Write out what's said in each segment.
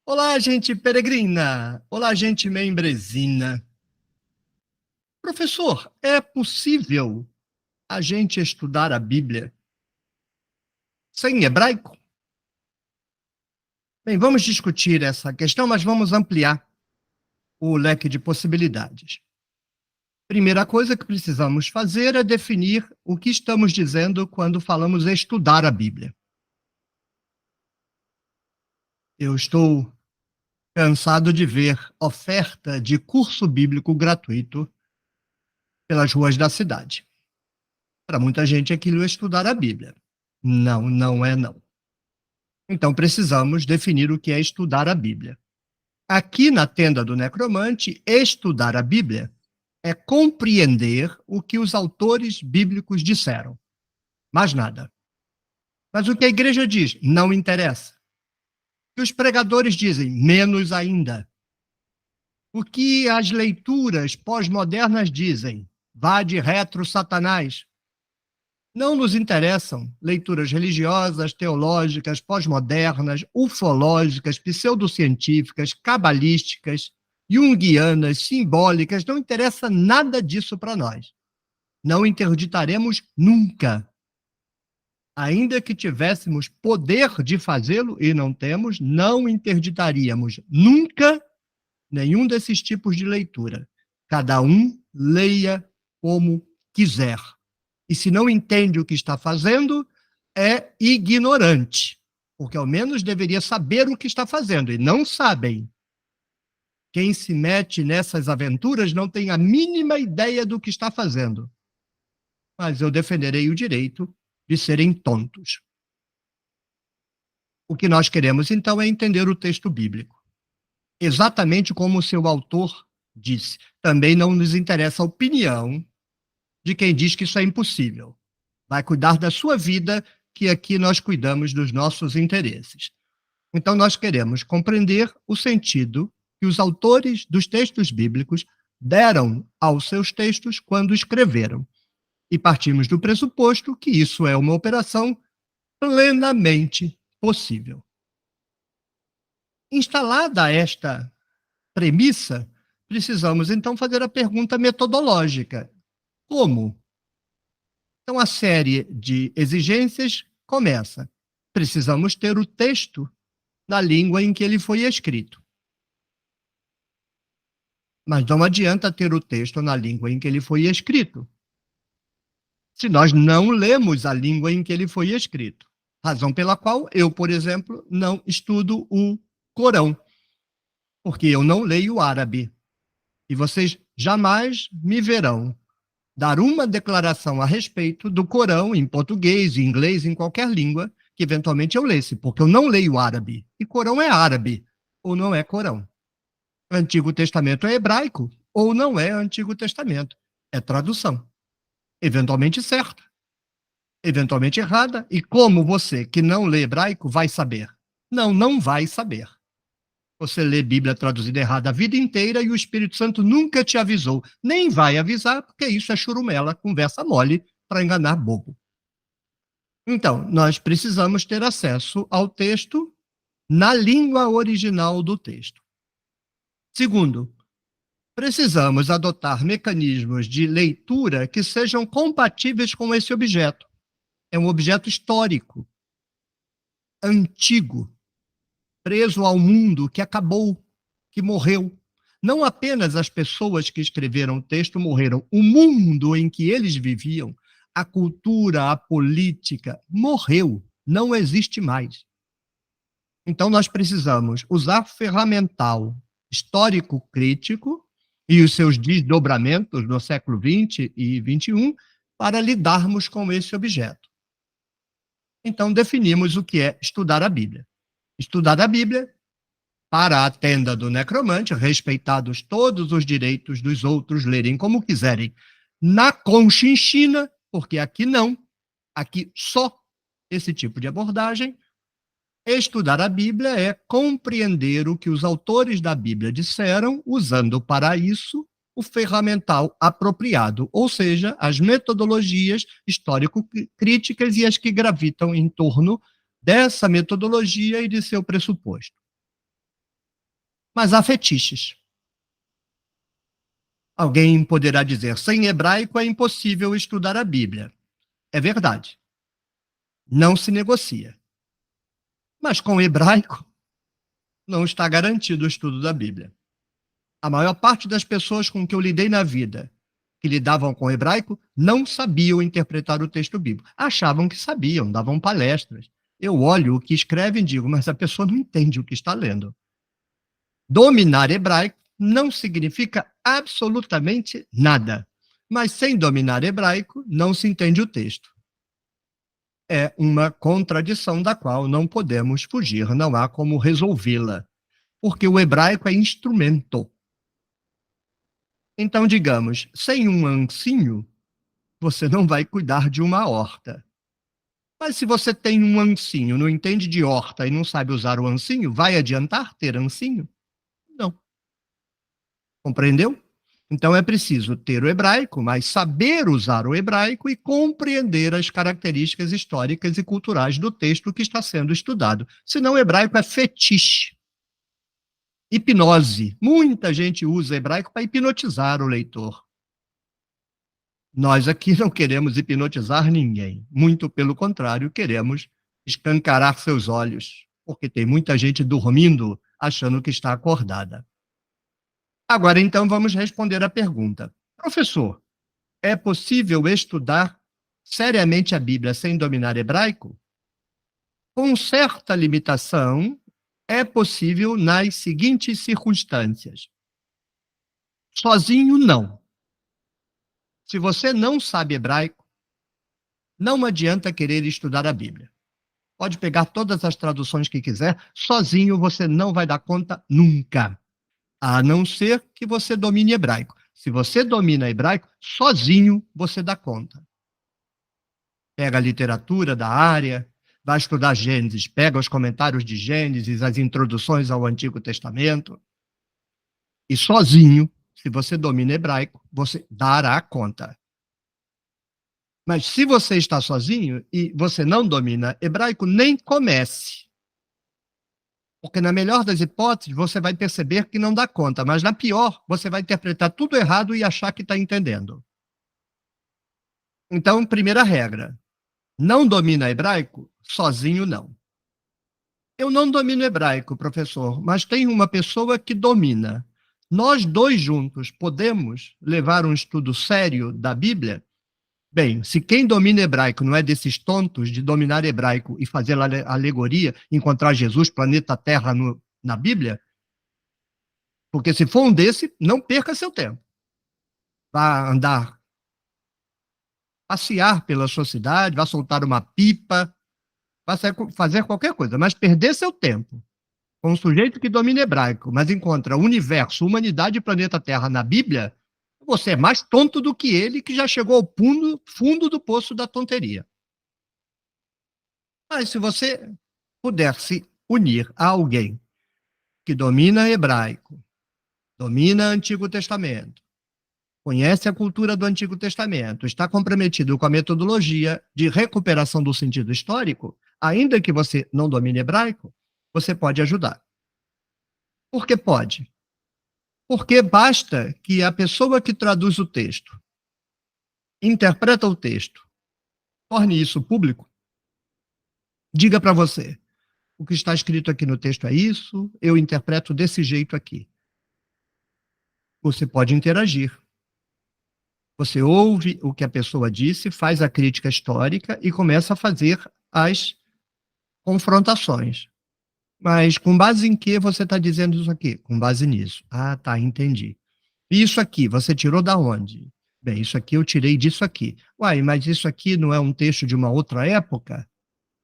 Olá, gente peregrina! Olá, gente membrezina! Professor, é possível a gente estudar a Bíblia sem hebraico? Bem, vamos discutir essa questão, mas vamos ampliar o leque de possibilidades. Primeira coisa que precisamos fazer é definir o que estamos dizendo quando falamos estudar a Bíblia. Eu estou cansado de ver oferta de curso bíblico gratuito pelas ruas da cidade. Para muita gente, aquilo é estudar a Bíblia. Não, não é não. Então, precisamos definir o que é estudar a Bíblia. Aqui na tenda do necromante, estudar a Bíblia é compreender o que os autores bíblicos disseram. Mais nada. Mas o que a igreja diz não interessa. O que os pregadores dizem, menos ainda. O que as leituras pós-modernas dizem, vá de retro, Satanás. Não nos interessam leituras religiosas, teológicas, pós-modernas, ufológicas, pseudocientíficas, cabalísticas, junguianas, simbólicas, não interessa nada disso para nós. Não interditaremos nunca. Ainda que tivéssemos poder de fazê-lo, e não temos, não interditaríamos nunca nenhum desses tipos de leitura. Cada um leia como quiser. E se não entende o que está fazendo, é ignorante, porque ao menos deveria saber o que está fazendo, e não sabem. Quem se mete nessas aventuras não tem a mínima ideia do que está fazendo. Mas eu defenderei o direito de serem tontos. O que nós queremos, então, é entender o texto bíblico, exatamente como o seu autor disse. Também não nos interessa a opinião de quem diz que isso é impossível. Vai cuidar da sua vida, que aqui nós cuidamos dos nossos interesses. Então, nós queremos compreender o sentido que os autores dos textos bíblicos deram aos seus textos quando escreveram. E partimos do pressuposto que isso é uma operação plenamente possível. Instalada esta premissa, precisamos então fazer a pergunta metodológica: como? Então, a série de exigências começa. Precisamos ter o texto na língua em que ele foi escrito. Mas não adianta ter o texto na língua em que ele foi escrito, se nós não lemos a língua em que ele foi escrito. Razão pela qual eu, por exemplo, não estudo o Corão, porque eu não leio árabe. E vocês jamais me verão dar uma declaração a respeito do Corão em português, em inglês, em qualquer língua que eventualmente eu lesse, porque eu não leio árabe. E Corão é árabe, ou não é Corão. Antigo Testamento é hebraico, ou não é Antigo Testamento. É tradução. Eventualmente certa, eventualmente errada. E como você, que não lê hebraico, vai saber? Não, não vai saber. Você lê Bíblia traduzida errada a vida inteira e o Espírito Santo nunca te avisou. Nem vai avisar, porque isso é churumela, conversa mole para enganar bobo. Então, nós precisamos ter acesso ao texto na língua original do texto. Segundo, precisamos adotar mecanismos de leitura que sejam compatíveis com esse objeto. É um objeto histórico, antigo, preso ao mundo, que acabou, que morreu. Não apenas as pessoas que escreveram o texto morreram, o mundo em que eles viviam, a cultura, a política, morreu, não existe mais. Então, nós precisamos usar ferramental histórico-crítico e os seus desdobramentos no século XX e XXI para lidarmos com esse objeto. Então, definimos o que é estudar a Bíblia. Estudar a Bíblia, para a tenda do necromante, respeitados todos os direitos dos outros lerem como quiserem, na Conchinchina, porque aqui não, aqui só esse tipo de abordagem. Estudar a Bíblia é compreender o que os autores da Bíblia disseram, usando para isso o ferramental apropriado, ou seja, as metodologias histórico-críticas e as que gravitam em torno dessa metodologia e de seu pressuposto. Mas há fetiches. Alguém poderá dizer, sem hebraico é impossível estudar a Bíblia. É verdade. Não se negocia. Mas com hebraico não está garantido o estudo da Bíblia. A maior parte das pessoas com que eu lidei na vida, que lidavam com hebraico, não sabiam interpretar o texto bíblico. Achavam que sabiam, davam palestras. Eu olho o que escrevem e digo, mas a pessoa não entende o que está lendo. Dominar hebraico não significa absolutamente nada. Mas sem dominar hebraico, não se entende o texto. É uma contradição da qual não podemos fugir, não há como resolvê-la, porque o hebraico é instrumento. Então, digamos, sem um ancinho, você não vai cuidar de uma horta. Mas se você tem um ancinho, não entende de horta e não sabe usar o ancinho, vai adiantar ter ancinho? Não. Compreendeu? Então é preciso ter o hebraico, mas saber usar o hebraico e compreender as características históricas e culturais do texto que está sendo estudado. Senão o hebraico é fetiche. Hipnose. Muita gente usa hebraico para hipnotizar o leitor. Nós aqui não queremos hipnotizar ninguém. Muito pelo contrário, queremos escancarar seus olhos, porque tem muita gente dormindo achando que está acordada. Agora, então, vamos responder a pergunta. Professor, é possível estudar seriamente a Bíblia sem dominar hebraico? Com certa limitação, é possível nas seguintes circunstâncias. Sozinho, não. Se você não sabe hebraico, não adianta querer estudar a Bíblia. Pode pegar todas as traduções que quiser, sozinho você não vai dar conta nunca. A não ser que você domine hebraico. Se você domina hebraico, sozinho você dá conta. Pega a literatura da área, vai estudar Gênesis, pega os comentários de Gênesis, as introduções ao Antigo Testamento, e sozinho, se você domina hebraico, você dará conta. Mas se você está sozinho e você não domina hebraico, nem comece. Porque na melhor das hipóteses, você vai perceber que não dá conta, mas na pior, você vai interpretar tudo errado e achar que está entendendo. Então, primeira regra, não domina hebraico? Sozinho, não. Eu não domino hebraico, professor, mas tem uma pessoa que domina. Nós dois juntos podemos levar um estudo sério da Bíblia? Bem, se quem domina hebraico não é desses tontos de dominar hebraico e fazer alegoria, encontrar Jesus, planeta Terra na Bíblia, porque se for um desse, não perca seu tempo. Vá andar, passear pela sua cidade, vá soltar uma pipa, vá fazer qualquer coisa, mas perder seu tempo com um sujeito que domina hebraico, mas encontra universo, humanidade e planeta Terra na Bíblia, você é mais tonto do que ele, que já chegou ao fundo do poço da tonteria. Mas se você puder se unir a alguém que domina hebraico, domina Antigo Testamento, conhece a cultura do Antigo Testamento, está comprometido com a metodologia de recuperação do sentido histórico, ainda que você não domine hebraico, você pode ajudar. Por que pode? Porque basta que a pessoa que traduz o texto, interpreta o texto, torne isso público, diga para você, o que está escrito aqui no texto é isso, eu interpreto desse jeito aqui. Você pode interagir. Você ouve o que a pessoa disse, faz a crítica histórica e começa a fazer as confrontações. Mas com base em que você está dizendo isso aqui? Com base nisso. Ah, tá, entendi. Isso aqui, você tirou da onde? Bem, isso aqui eu tirei disso aqui. Uai, mas isso aqui não é um texto de uma outra época?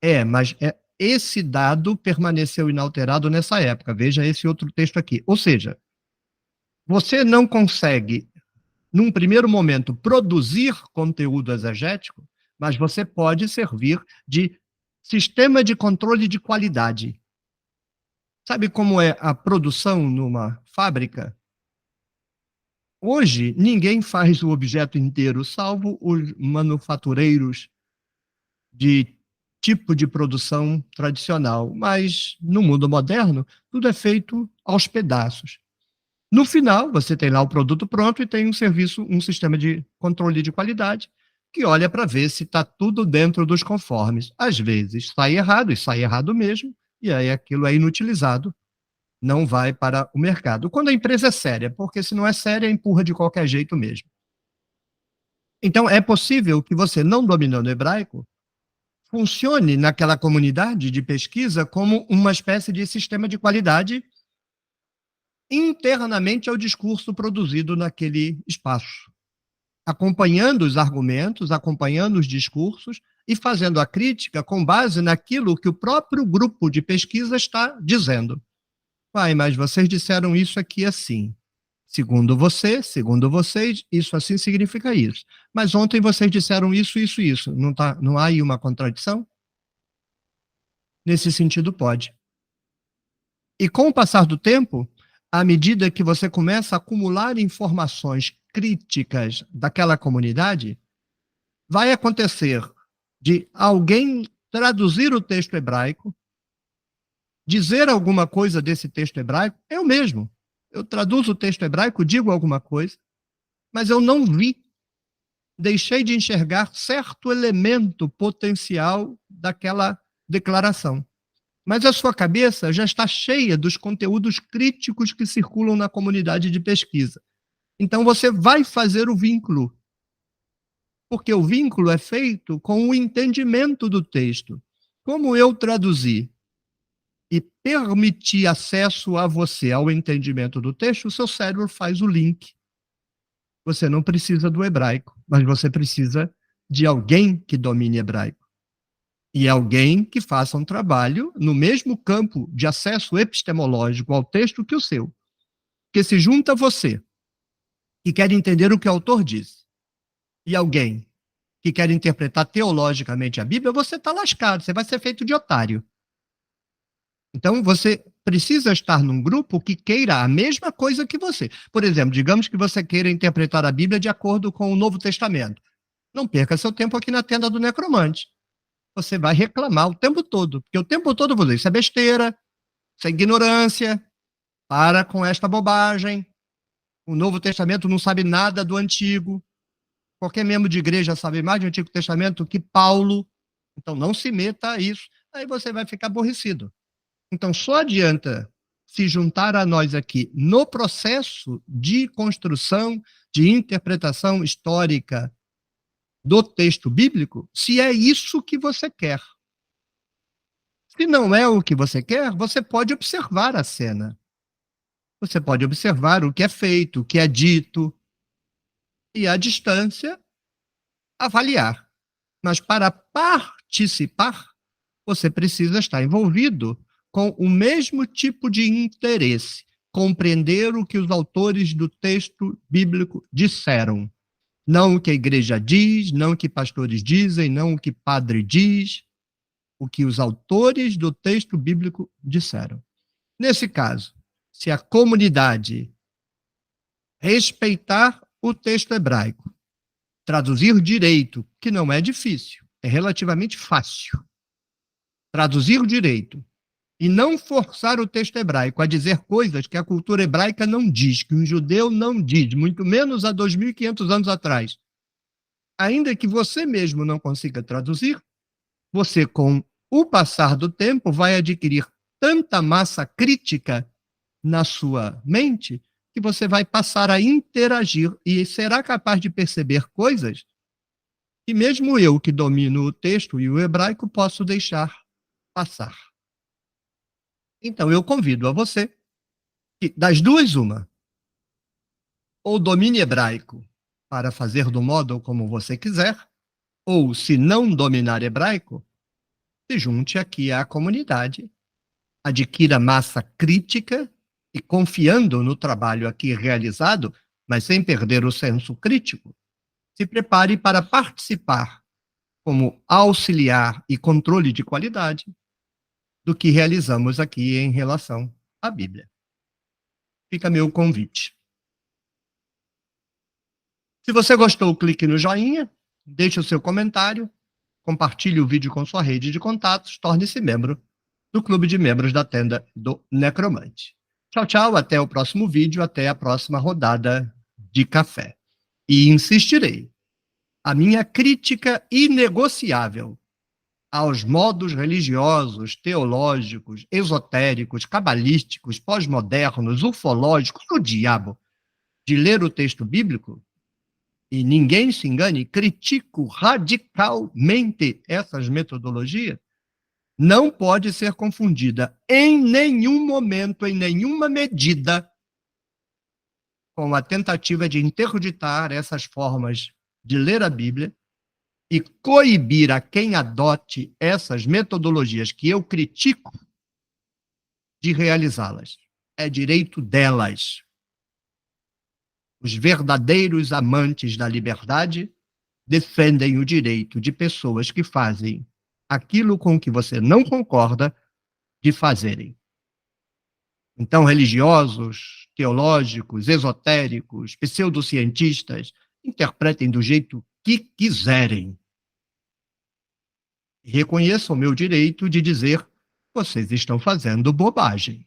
É, mas esse dado permaneceu inalterado nessa época. Veja esse outro texto aqui. Ou seja, você não consegue, num primeiro momento, produzir conteúdo exegético, mas você pode servir de sistema de controle de qualidade. Sabe como é a produção numa fábrica? Hoje, ninguém faz o objeto inteiro, salvo os manufatureiros de tipo de produção tradicional, mas no mundo moderno, tudo é feito aos pedaços. No final, você tem lá o produto pronto e tem um serviço, um sistema de controle de qualidade que olha para ver se está tudo dentro dos conformes. Às vezes sai errado, e sai errado mesmo, e aí aquilo é inutilizado, não vai para o mercado. Quando a empresa é séria, porque se não é séria, empurra de qualquer jeito mesmo. Então, é possível que você, não dominando hebraico, funcione naquela comunidade de pesquisa como uma espécie de sistema de qualidade internamente ao discurso produzido naquele espaço, acompanhando os argumentos, acompanhando os discursos e fazendo a crítica com base naquilo que o próprio grupo de pesquisa está dizendo. Pai, mas vocês disseram isso aqui assim. Segundo você, segundo vocês, isso assim significa isso. Mas ontem vocês disseram isso, isso, isso. Não há aí uma contradição? Nesse sentido, pode. E com o passar do tempo, à medida que você começa a acumular informações críticas daquela comunidade, vai acontecer de alguém traduzir o texto hebraico, dizer alguma coisa desse texto hebraico, eu mesmo. Eu traduzo o texto hebraico, digo alguma coisa, mas eu não vi, deixei de enxergar certo elemento potencial daquela declaração. Mas a sua cabeça já está cheia dos conteúdos críticos que circulam na comunidade de pesquisa. Então você vai fazer o vínculo, porque o vínculo é feito com o entendimento do texto. Como eu traduzi e permitir acesso a você ao entendimento do texto, o seu cérebro faz o link. Você não precisa do hebraico, mas você precisa de alguém que domine hebraico. E alguém que faça um trabalho no mesmo campo de acesso epistemológico ao texto que o seu. Que se junta a você, que quer entender o que o autor diz, e alguém que quer interpretar teologicamente a Bíblia, você está lascado, você vai ser feito de otário. Então, você precisa estar num grupo que queira a mesma coisa que você. Por exemplo, digamos que você queira interpretar a Bíblia de acordo com o Novo Testamento. Não perca seu tempo aqui na tenda do necromante. Você vai reclamar o tempo todo, porque o tempo todo você diz, isso é besteira, isso é ignorância, para com esta bobagem, o Novo Testamento não sabe nada do Antigo, qualquer membro de igreja sabe mais do Antigo Testamento que Paulo, então não se meta a isso, aí você vai ficar aborrecido. Então só adianta se juntar a nós aqui no processo de construção, de interpretação histórica do texto bíblico, se é isso que você quer. Se não é o que você quer, você pode observar a cena. Você pode observar o que é feito, o que é dito, e à distância avaliar. Mas para participar, você precisa estar envolvido com o mesmo tipo de interesse, compreender o que os autores do texto bíblico disseram. Não o que a igreja diz, não o que pastores dizem, não o que padre diz, o que os autores do texto bíblico disseram. Nesse caso, se a comunidade respeitar o texto hebraico, traduzir direito, que não é difícil, é relativamente fácil, traduzir direito e não forçar o texto hebraico a dizer coisas que a cultura hebraica não diz, que um judeu não diz, muito menos há 2.500 anos atrás. Ainda que você mesmo não consiga traduzir, você, com o passar do tempo, vai adquirir tanta massa crítica na sua mente que você vai passar a interagir e será capaz de perceber coisas que mesmo eu, que domino o texto e o hebraico, posso deixar passar. Então, eu convido a você que, das duas, uma, ou domine hebraico para fazer do modo como você quiser, ou, se não dominar hebraico, se junte aqui à comunidade, adquira massa crítica e, confiando no trabalho aqui realizado, mas sem perder o senso crítico, se prepare para participar como auxiliar e controle de qualidade do que realizamos aqui em relação à Bíblia. Fica meu convite. Se você gostou, clique no joinha, deixe o seu comentário compartilhe o vídeo com sua rede de contatos, torne-se membro do clube de membros da tenda do Necromante. Tchau, tchau, até o próximo vídeo, até a próxima rodada de café. E insistirei, a minha crítica inegociável aos modos religiosos, teológicos, esotéricos, cabalísticos, pós-modernos, ufológicos, o diabo, de ler o texto bíblico, e ninguém se engane, critico radicalmente essas metodologias, não pode ser confundida em nenhum momento, em nenhuma medida, com a tentativa de interditar essas formas de ler a Bíblia e coibir a quem adote essas metodologias que eu critico de realizá-las. É direito delas. Os verdadeiros amantes da liberdade defendem o direito de pessoas que fazem aquilo com que você não concorda de fazerem. Então, religiosos, teológicos, esotéricos, pseudocientistas, interpretem do jeito que quiserem. Reconheçam o meu direito de dizer: vocês estão fazendo bobagem.